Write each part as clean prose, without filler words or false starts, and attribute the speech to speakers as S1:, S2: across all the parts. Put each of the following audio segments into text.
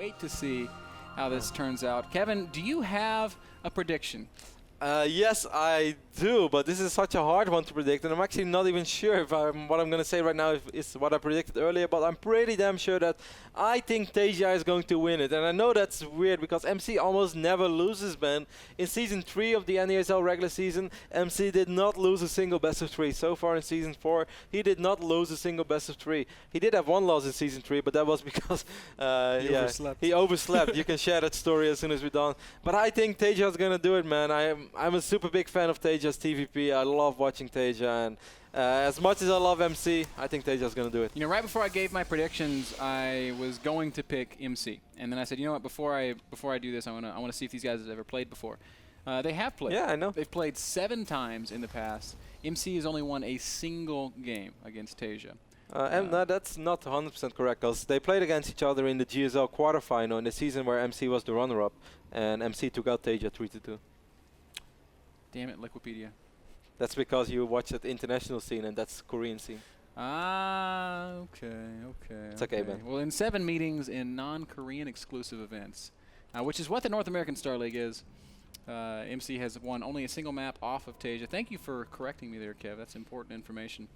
S1: wait to see how this turns out. Kevin, do you have a prediction?
S2: Yes, I do, but this is such a hard one to predict, and I'm actually not even sure if what I'm going to say right now is what I predicted earlier, but I'm pretty damn sure that I think Taeja is going to win it. And I know that's weird because MC almost never loses, man. In Season 3 of the NASL regular season, MC did not lose a single best of 3. So far in Season 4, he did not lose a single best of 3. He did have one loss in Season 3, but that was because he overslept. You can share that story as soon as we're done. But I think Taeja is going to do it, man. I'm a super big fan of Taeja's TVP. I love watching Taeja, and as much as I love MC, I think Taeja's going to do it.
S1: You know, right before I gave my predictions, I was going to pick MC, and then I said, you know what? Before I do this, I want to see if these guys have ever played before. They have played.
S2: Yeah, I know.
S1: They've played 7 times in the past. MC has only won a single game against Taeja.
S2: No, that's not 100% correct, because they played against each other in the GSL quarterfinal in the season where MC was the runner-up, and MC took out Taeja 3-2.
S1: Damn it, Liquipedia.
S2: That's because you watch the international scene, and that's Korean scene.
S1: Ah, okay.
S2: It's okay, man.
S1: Well, in 7 meetings in non-Korean exclusive events, which is what the North American Star League is, MC has won only a single map off of Taeja. Thank you for correcting me there, Kev. That's important information.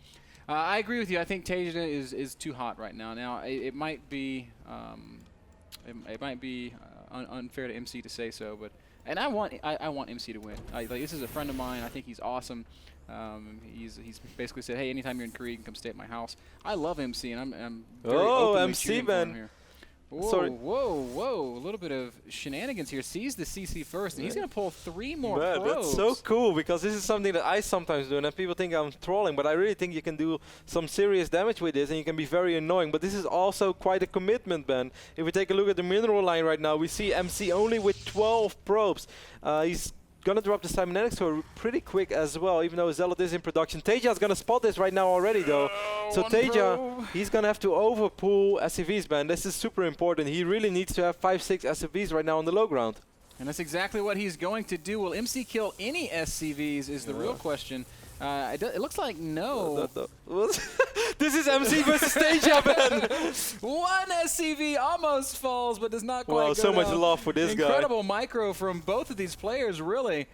S1: I agree with you. I think Taeja is too hot right now. Now, it might be unfair to MC to say so, but. And I want MC to win. Like, this is a friend of mine. I think he's awesome. He's basically said, hey, anytime you're in Korea, you can come stay at my house. I love MC, and I'm very openly
S2: MC
S1: cheering for him
S2: man.
S1: here. Whoa,
S2: Sorry.
S1: whoa. A little bit of shenanigans here. Sees the CC first, and he's going to pull 3 more
S2: Man,
S1: probes.
S2: that's so cool, because this is something that I sometimes do, and people think I'm trolling, but I really think you can do some serious damage with this, and you can be very annoying. But this is also quite a commitment, Ben. If we take a look at the mineral line right now, we see MC only with 12 probes. He's gonna drop the cybernetics to pretty quick as well, even though Zealot is in production. Taeja is gonna spot this right now already, though. So Taeja, he's gonna have to overpull SCVs, man. This is super important. He really needs to have 5-6 SCVs right now on the low ground.
S1: And that's exactly what he's going to do. Will MC kill any SCVs is the real question. It looks like no.
S2: This is MC versus Taeja, man.
S1: 1 SCV almost falls, but does not quite
S2: Wow,
S1: go
S2: so much
S1: down.
S2: love for this guy.
S1: Incredible micro from both of these players, really.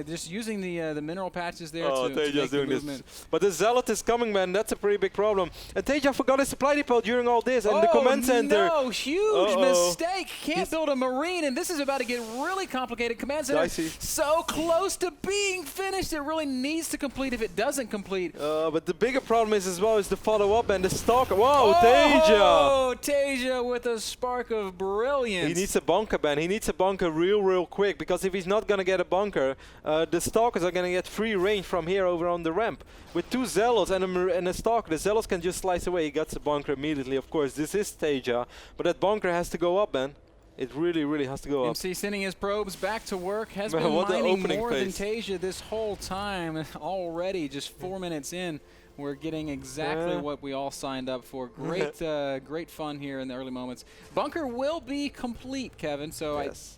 S1: Just using the mineral patches there to make the movement.
S2: But the Zealot is coming, man. That's a pretty big problem. And Taeja forgot his supply depot during all this, and the command center.
S1: No, huge mistake. Can't build a marine, and this is about to get really complicated. Command center
S2: Dicey.
S1: so close to being finished. It really needs to complete if it doesn't complete.
S2: But the bigger problem is as well is the follow-up and the stalker. Whoa, Taeja!
S1: Oh, Taeja with a spark of brilliance.
S2: He needs a bunker, man. He needs a bunker real quick, because if he's not going to get a bunker, the Stalkers are going to get free range from here over on the ramp. With 2 Zealots and a Stalker, the Zealots can just slice away. He gets the bunker immediately, of course. This is Taeja, but that bunker has to go up, man. It really has to go up.
S1: MC sending his probes back to work. Has
S2: Man,
S1: been mining more
S2: phase.
S1: than Taeja this whole time. Already, just 4 minutes in, we're getting exactly what we all signed up for. Great great fun here in the early moments. Bunker will be complete, Kevin. So
S2: yes.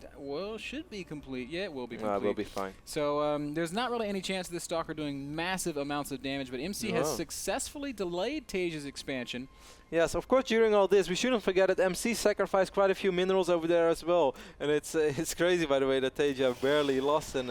S1: Should be complete. Yeah, it will be complete.
S2: We'll be fine.
S1: So there's not really any chance of this Stalker doing massive amounts of damage, but MC has successfully delayed Taeja's expansion.
S2: Yes, of course, during all this, we shouldn't forget that MC sacrificed quite a few minerals over there as well. And it's crazy, by the way, that Taeja barely lost an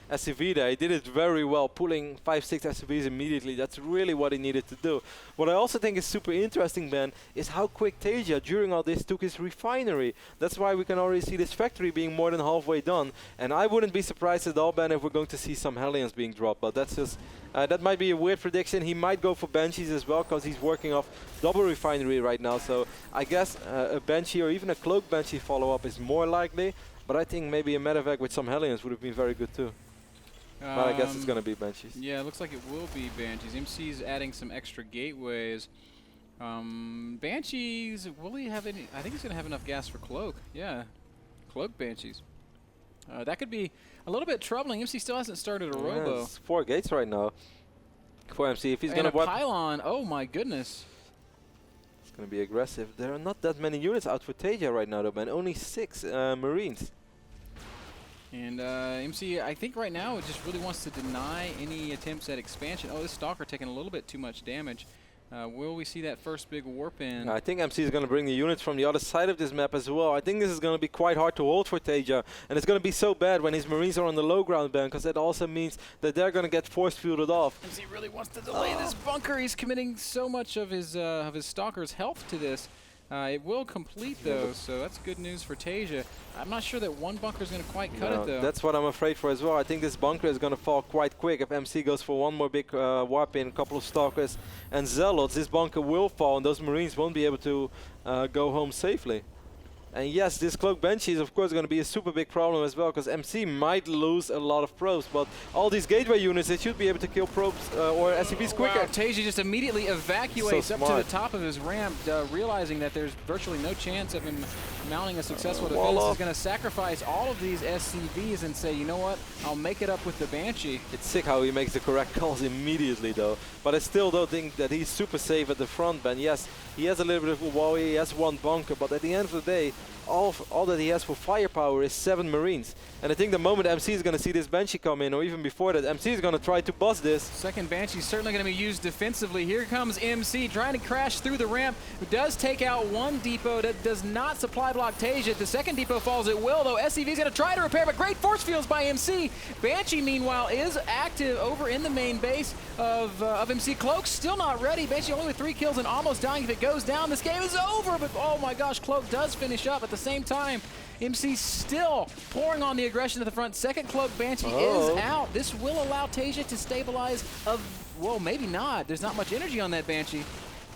S2: SCV there. He did it very well, pulling 5-6 SCVs immediately. That's really what he needed to do. What I also think is super interesting, Ben, is how quick Taeja, during all this, took his refinery. That's why we can already see this factory being more than halfway done. And I wouldn't be surprised at all, Ben, if we're going to see some Hellions being dropped. But that's just... that might be a weird prediction. He might go for Banshees as well, because he's working off double refinery right now. So I guess a Banshee or even a Cloak Banshee follow-up is more likely. But I think maybe a Medevac with some Hellions would have been very good too. But I guess it's going to be Banshees.
S1: Yeah, it looks like it will be Banshees. MC's adding some extra gateways. Banshees, will he have any? I think he's going to have enough gas for Cloak. Yeah, Cloak Banshees. That could be a little bit troubling. MC still hasn't started a robo.
S2: It's 4 gates right now for MC. If he's
S1: and
S2: going to
S1: a pylon, oh my goodness.
S2: It's going to be aggressive. There are not that many units out for Taeja right now, though, man. Only 6 Marines.
S1: And MC, I think right now it just really wants to deny any attempts at expansion. Oh, this Stalker taking a little bit too much damage. Will we see that first big warp in?
S2: I think MC is going to bring the units from the other side of this map as well. I think this is going to be quite hard to hold for Taeja, and it's going to be so bad when his Marines are on the low ground ban, because that also means that they're going to get force fielded off.
S1: MC really wants to delay this bunker. He's committing so much of his Stalker's health to this. It will complete though, so that's good news for Taeja. I'm not sure that one bunker is going to quite cut it though.
S2: That's what I'm afraid for as well. I think this bunker is going to fall quite quick. If MC goes for one more big warp in, a couple of Stalkers and Zealots, this bunker will fall and those Marines won't be able to go home safely. And yes, this Cloak Banshee is of course going to be a super big problem as well, because MC might lose a lot of probes, but all these gateway units, they should be able to kill probes or SCVs quicker.
S1: Wow, Taeja just immediately evacuates up to the top of his ramp, realizing that there's virtually no chance of him mounting a successful defense. He's going to sacrifice all of these SCVs and say, you know what, I'll make it up with the Banshee.
S2: It's sick how he makes the correct calls immediately though, but I still don't think that he's super safe at the front ban. Yes, he has a little bit of a wall, he has one bunker, but at the end of the day, all that he has for firepower is 7 Marines. And I think the moment MC is going to see this Banshee come in, or even before that, MC is going to try to bust this.
S1: Second Banshee is certainly going to be used defensively. Here comes MC trying to crash through the ramp. Does take out one depot that does not supply block Taeja. The second depot falls at will, though. SCV is going to try to repair, but great force fields by MC. Banshee, meanwhile, is active over in the main base of MC. Cloak still not ready. Banshee only with 3 kills and almost dying. If it goes down, this game is over. But oh my gosh, Cloak does finish up. At the same time, MC still pouring on the aggression to the front. Second Cloak Banshee is out. This will allow Taeja to stabilize. Well, maybe not. There's not much energy on that Banshee.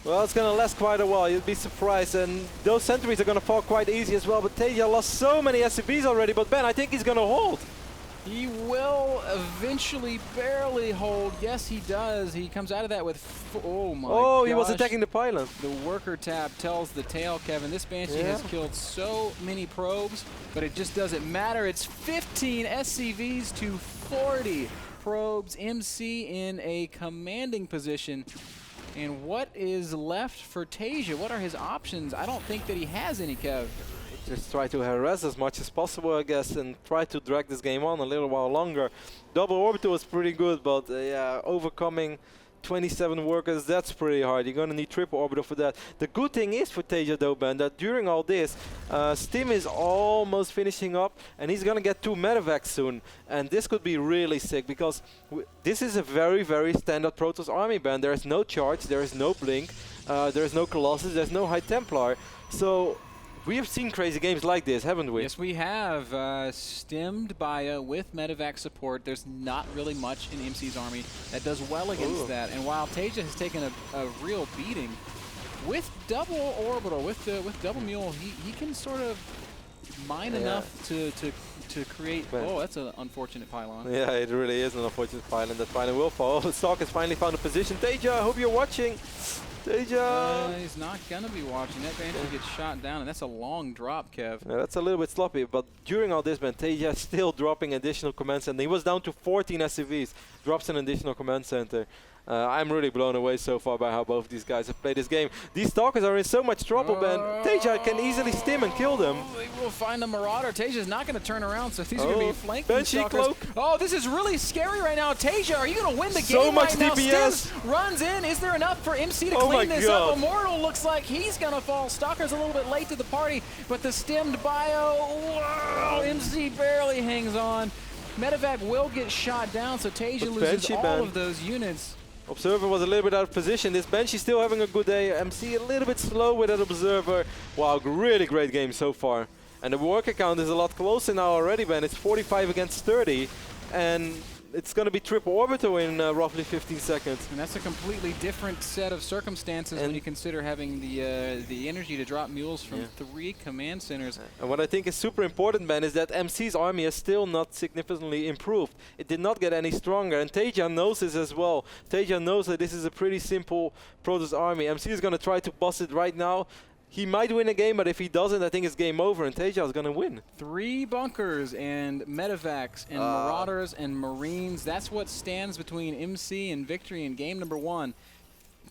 S2: Well, it's going to last quite a while. You'd be surprised. And those sentries are going to fall quite easy as well. But Taeja lost so many SCVs already. But Ben, I think he's going to hold.
S1: He will eventually barely hold. Yes, he does. He comes out of that with, oh my gosh.
S2: He was attacking the pylon.
S1: The worker tab tells the tale, Kevin. This Banshee has killed so many probes, but it just doesn't matter. It's 15 SCVs to 40 probes. MC in a commanding position. And what is left for Taeja? What are his options? I don't think that he has any, Kev.
S2: Just try to harass as much as possible, I guess, and try to drag this game on a little while longer. Double orbital is pretty good, but yeah, overcoming 27 workers, that's pretty hard. You're going to need triple orbital for that. The good thing is for Taeja though, Ben, that during all this, Stim is almost finishing up, and he's going to get 2 medevacs soon. And this could be really sick, because this is a very, very standard Protoss army, Ben. There is no charge, there is no blink, there is no Colossus, there's no High Templar. So we have seen crazy games like this, haven't we?
S1: Yes, we have. Stemmed by with medevac support. There's not really much in MC's army that does well against that. And while Taeja has taken a real beating, with double orbital, with double mule, he can sort of mine enough to create. Oh, that's an unfortunate pylon.
S2: Yeah, it really is an unfortunate pylon. That pylon will fall. Stark has finally found a position. Taeja, I hope you're watching. Taeja!
S1: He's not going to be watching. That Banshee gets shot down, and that's a long drop, Kev.
S2: Yeah, that's a little bit sloppy, but during all this, man, Taeja is still dropping additional command center. He was down to 14 SCVs, drops an additional command center. I'm really blown away so far by how both these guys have played this game. These Stalkers are in so much trouble, man. Taeja can easily stim and kill them.
S1: They will find the Marauder. Taeja's not going to turn around, so these are going to be flanking
S2: Banshee
S1: Stalkers.
S2: Cloak.
S1: Oh, this is really scary right now. Taeja, are you going to win the
S2: so
S1: game
S2: much
S1: right now?
S2: DPS.
S1: Stim runs in. Is there enough for MC to clean this up? Immortal looks like he's going to fall. Stalker's a little bit late to the party, but the stemmed bio, whoa, MC barely hangs on. Medevac will get shot down, so Taeja loses all of those units.
S2: Observer was a little bit out of position. This Banshee still having a good day. MC a little bit slow with that Observer. Wow, really great game so far. And the worker count is a lot closer now already, Ben. It's 45 against 30. And it's going to be triple orbital in roughly 15 seconds.
S1: And that's a completely different set of circumstances when you consider having the energy to drop mules from 3 command centers.
S2: And what I think is super important, Ben, is that MC's army is still not significantly improved. It did not get any stronger, and Taeja knows this as well. Taeja knows that this is a pretty simple Protoss army. MC is going to try to bust it right now. He might win a game, but if he doesn't, I think it's game over, and Taeja is going to win.
S1: 3 bunkers and medevacs and marauders and marines. That's what stands between MC and victory in game number 1.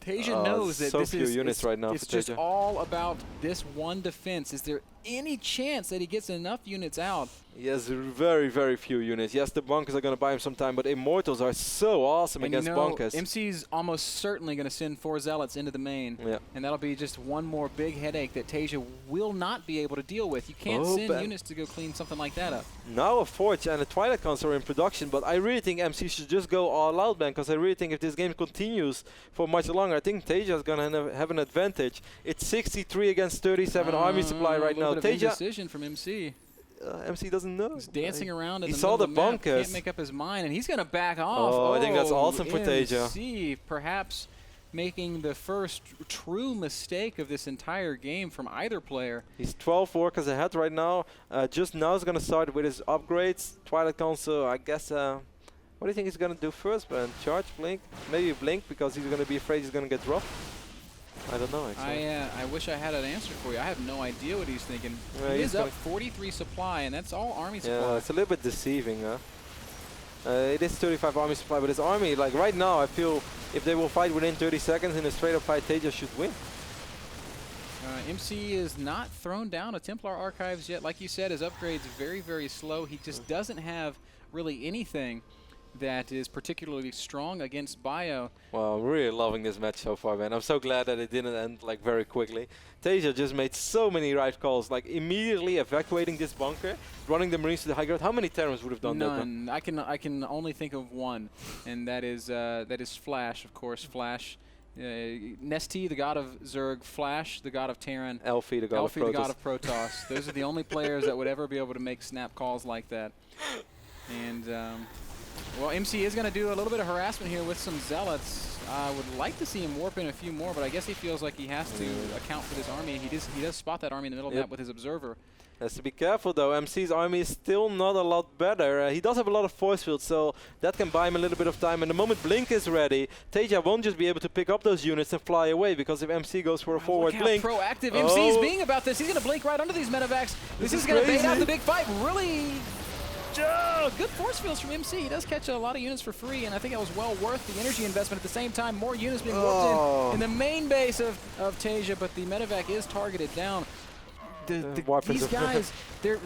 S1: Taeja knows that
S2: so few units right now.
S1: It's just all about this one defense. Is there any chance that he gets enough units out.
S2: He has very, very few units. Yes, the bunkers are going to buy him some time, but Immortals are so awesome
S1: And
S2: against bunkers.
S1: MC's almost certainly going to send 4 Zealots into the main, and that'll be just one more big headache that Taeja will not be able to deal with. You can't send units to go clean something like that up.
S2: Now a Forge and a Twilight Council are in production, but I really think MC should just go all out, Ben, because I really think if this game continues for much longer, I think Taeja is going to have an advantage. It's 63 against 37 army supply right now.
S1: Taeja decision from MC.
S2: MC doesn't know.
S1: He's dancing around in
S2: he
S1: the
S2: saw
S1: middle
S2: the
S1: of the map,
S2: bunkers.
S1: can't make up his mind, and he's going to back off.
S2: Oh, I think that's awesome for Taeja.
S1: MC perhaps making the first true mistake of this entire game from either player.
S2: He's 12 workers ahead right now. Just now he's going to start with his upgrades. Twilight Council, I guess. What do you think he's going to do first, Ben? Charge, blink? Maybe blink because he's going to be afraid he's going to get dropped. I don't know, actually.
S1: I wish I had an answer for you. I have no idea what he's thinking. He is up 43 supply, and that's all army supply.
S2: Yeah, it's a little bit deceiving, huh? It is 35 army supply, but his army, like right now, I feel if they will fight within 30 seconds in a straight-up fight, Taeja should win.
S1: MC is not thrown down a Templar Archives yet. Like you said, his upgrade's very, very slow. He just doesn't have really anything that is particularly strong against Bio.
S2: Well, I'm really loving this match so far, man. I'm so glad that it didn't end like very quickly. Taeja just made so many right calls, like immediately evacuating this bunker, running the Marines to the high ground. How many Terrans would have done that?
S1: None. I can only think of one, and that is Flash, of course. Flash. Nesty, the god of Zerg, Flash, the god of Terran,
S2: Elfie, the god of Protoss.
S1: The god of Protoss. Those are the only players that would ever be able to make snap calls like that. And well, MC is going to do a little bit of harassment here with some Zealots. I would like to see him warp in a few more, but I guess he feels like he has to account for this army. He does spot that army in the middle of the map with his observer.
S2: Has to be careful though. MC's army is still not a lot better. He does have a lot of force fields, so that can buy him a little bit of time. And the moment Blink is ready, Taeja won't just be able to pick up those units and fly away, because if MC goes for a forward blink.
S1: Look how proactive MC's being about this. He's going to blink right under these medevacs. This is going to bait out the big fight. Really good force fields from MC. He does catch a lot of units for free, and I think it was well worth the energy investment. At the same time, more units being warped in the main base of Taeja, but the medevac is targeted down. These guys, they're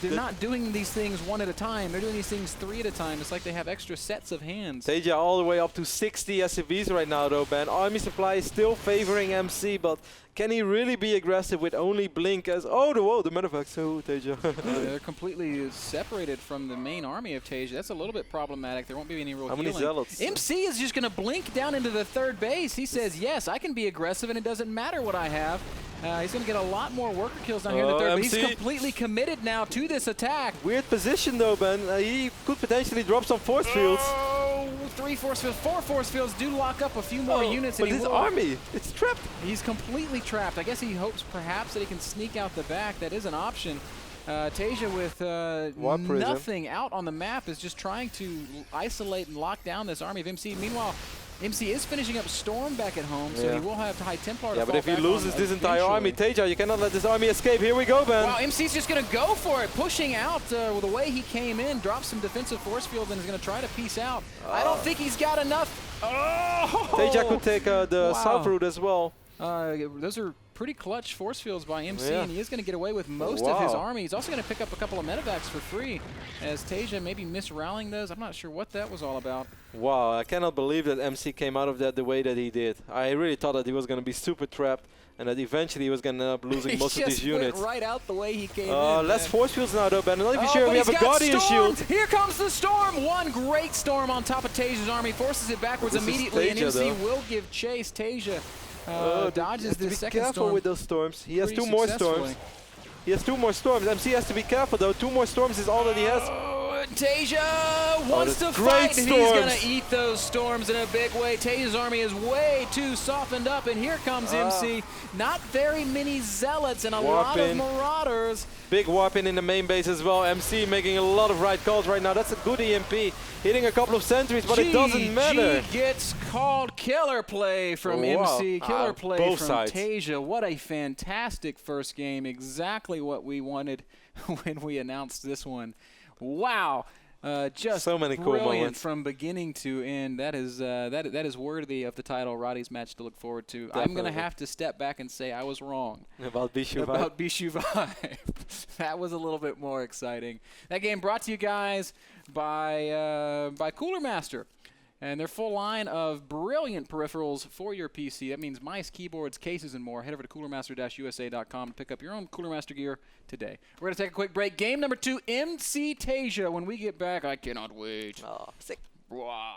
S1: not doing these things one at a time. They're doing these things 3 at a time. It's like they have extra sets of hands.
S2: Taeja all the way up to 60 SCVs right now though, Ben. Army supply is still favoring MC, but can he really be aggressive with only Blink as... Oh, the medevacs. Oh, Taeja.
S1: They're completely separated from the main army of Taeja. That's a little bit problematic. There won't be any real healing.
S2: How many Zealots?
S1: MC is just going to blink down into the third base. He says, yes, I can be aggressive, and it doesn't matter what I have. He's going to get a lot more worker kills down here in the third, but he's completely committed now to this attack.
S2: Weird position though, Ben. He could potentially drop some force fields.
S1: 3 force fields, 4 force fields do lock up a few more units.
S2: But his army, it's trapped.
S1: He's completely trapped. I guess he hopes perhaps that he can sneak out the back. That is an option. Taeja with nothing out on the map is just trying to isolate and lock down this army of MC. Meanwhile, MC is finishing up Storm back at home, so he will have High Templar to fall
S2: but if he loses this entire
S1: eventually.
S2: army, Taeja, you cannot let this army escape. Here we go, Ben.
S1: Wow, MC's just going to go for it, pushing out the way he came in, drops some defensive force fields, and is going to try to piece out. I don't think he's got enough.
S2: Taeja could take the south route as well.
S1: Those are pretty clutch force fields by MC, and he is going to get away with most of his army. He's also going to pick up a couple of medevacs for free, as Taeja maybe misrallying those. I'm not sure what that was all about.
S2: Wow, I cannot believe that MC came out of that the way that he did. I really thought that he was going to be super trapped, and that eventually he was going to end up losing most of these units.
S1: Went right out the way he came in.
S2: Less force fields now, though, Ben. I'm not even sure we have a Guardian shield.
S1: Here comes the Storm. One great Storm on top of Taeja's army. Forces it backwards immediately, and MC will give chase. Taeja dodges this second storm.
S2: Be careful with those storms. He has 2 more storms. He has 2 more storms. MC has to be careful, though. 2 more storms is all that he has.
S1: Taeja wants to fight, and he's going to eat those storms in a big way. Taeja's army is way too softened up, and here comes MC. Not very many Zealots and a lot of Marauders.
S2: Big warping in the main base as well. MC making a lot of right calls right now. That's a good EMP. Hitting a couple of sentries, but it doesn't matter.
S1: Gets called. Killer play from MC. Killer play
S2: both
S1: from
S2: sides.
S1: Taeja. What a fantastic first game. Exactly what we wanted when we announced this one. Wow. Just
S2: so many cool
S1: brilliant
S2: moments
S1: from beginning to end. That is worthy of the title Roddy's match to look forward to.
S2: Definitely.
S1: I'm going to have to step back and say I was wrong
S2: about Bishu
S1: about Bishu Vibe. That was a little bit more exciting. That game brought to you guys by Cooler Master. And their full line of brilliant peripherals for your PC. That means mice, keyboards, cases, and more. Head over to coolermaster-usa.com to pick up your own Cooler Master gear today. We're going to take a quick break. Game number 2, MC Taeja. When we get back, I cannot wait.
S2: Oh, sick.
S1: Wow.